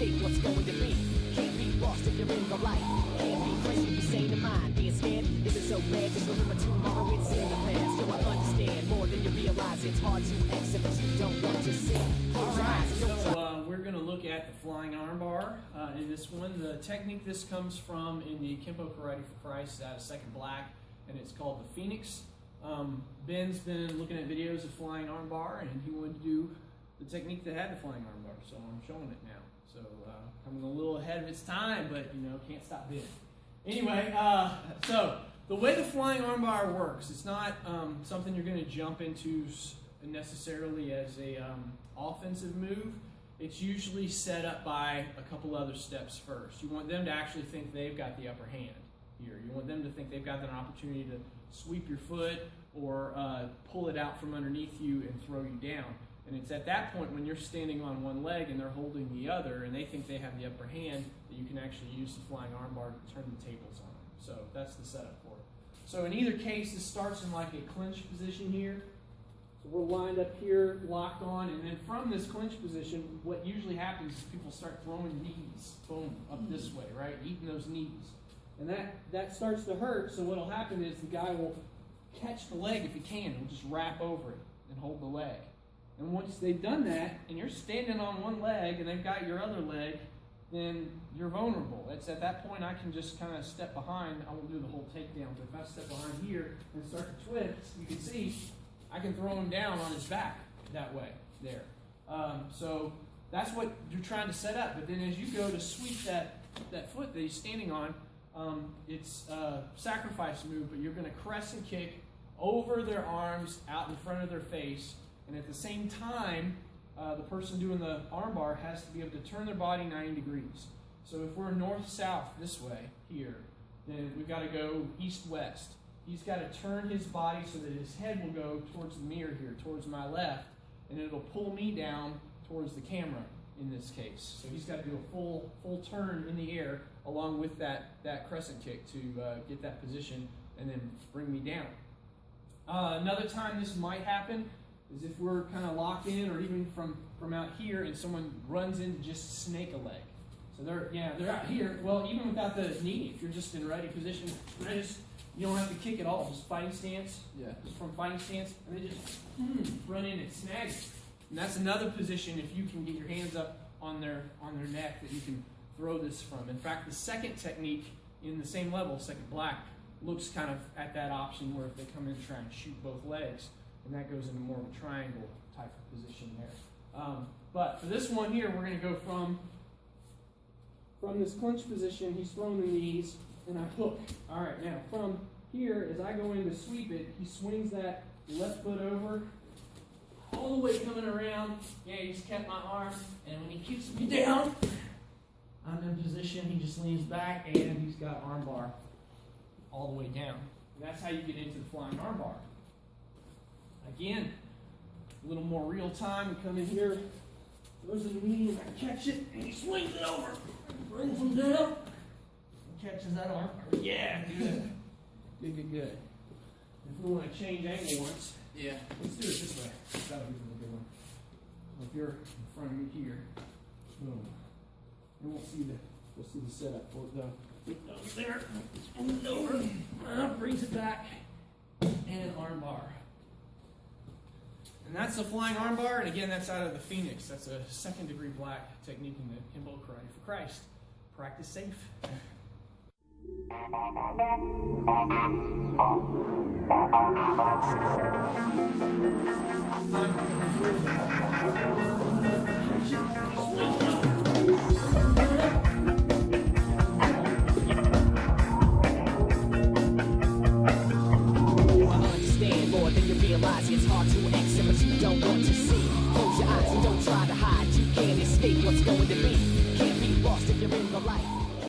escape what's going to be. Can't be lost if you're in the light. Can't be crazy if you're sane of mind. Being scared isn't so bad. Just remember tomorrow it's in the past. Yo, I understand more than you realize. It's hard to accept what you don't want to see. Close your eyes and don't try. We're going to look at the flying armbar in this one. The technique this comes from in the Kenpo Karate for Christ out of Second Black, and it's called the Phoenix. Ben's been looking at videos of flying armbar, and he wanted to do the technique that had the flying armbar, so I'm showing it now. So coming a little ahead of its time, but you know, can't stop Ben. Anyway, so the way the flying armbar works, it's not something you're going to jump into necessarily as a offensive move. It's usually set up by a couple other steps first. You want them to actually think they've got the upper hand here. You want them to think they've got an opportunity to sweep your foot or pull it out from underneath you and throw you down. And it's at that point when you're standing on one leg and they're holding the other and they think they have the upper hand that you can actually use the flying armbar to turn the tables on them. So that's the setup for it. So in either case, this starts in like a clinch position here. So we're lined up here, locked on, and then from this clinch position, what usually happens is people start throwing knees, boom, up this way, right? Eating those knees. And that starts to hurt, so what'll happen is the guy will catch the leg if he can, and just wrap over it and hold the leg. And once they've done that, and you're standing on one leg and they've got your other leg, then you're vulnerable. It's at that point I can just kind of step behind. I won't do the whole takedown, but if I step behind here and start to twist, you can see I can throw him down on his back that way there. So that's what you're trying to set up. But then as you go to sweep that foot that he's standing on, it's a sacrifice move, but you're going to crescent kick over their arms out in front of their face. And at the same time, the person doing the armbar has to be able to turn their body 90 degrees. So if we're north-south this way here, then we've got to go east-west. He's got to turn his body so that his head will go towards the mirror here, towards my left, and it'll pull me down towards the camera in this case. So he's got to do a full turn in the air along with that crescent kick to get that position and then bring me down. Another time this might happen is if we're kind of locked in, or even from out here and someone runs in to just snake a leg. So they're out here. Well, even without the knee, if you're just in ready position, you don't have to kick at all. Just fighting stance. Yeah. Just from fighting stance, and they just run in and snag it. And that's another position if you can get your hands up on their neck that you can throw this from. In fact, the second technique in the same level, Second Black, looks kind of at that option where if they come in and try and shoot both legs, and that goes into more of a triangle type of position there. But for this one here, we're going to go from this clinch position. He's throwing the knees, and I hook. All right, now from here, as I go in to sweep it, he swings that left foot over, all the way coming around. Yeah, he's kept my arm, and when he keeps me down, I'm in position. He just leans back, and he's got armbar all the way down. And that's how you get into the flying armbar. Again, a little more real time. We come in here, throws the knee, and I catch it, and he swings it over, brings him down, and catches that arm. Yeah, good. Good. If we want to change angle once, yeah, let's do it this way. That'll be a good one. If you're in front of me here, boom. And we'll see the setup for it though. It goes there, and over, brings it back, and armbar. And that's the flying armbar, and again, that's out of the Phoenix. That's a second-degree black technique in the Kenpo Karate for Christ. Practice safe. Realize it's hard to accept what you don't want to see. Close your eyes and don't try to hide. You can't escape what's going to be. Can't be lost if you're in the light.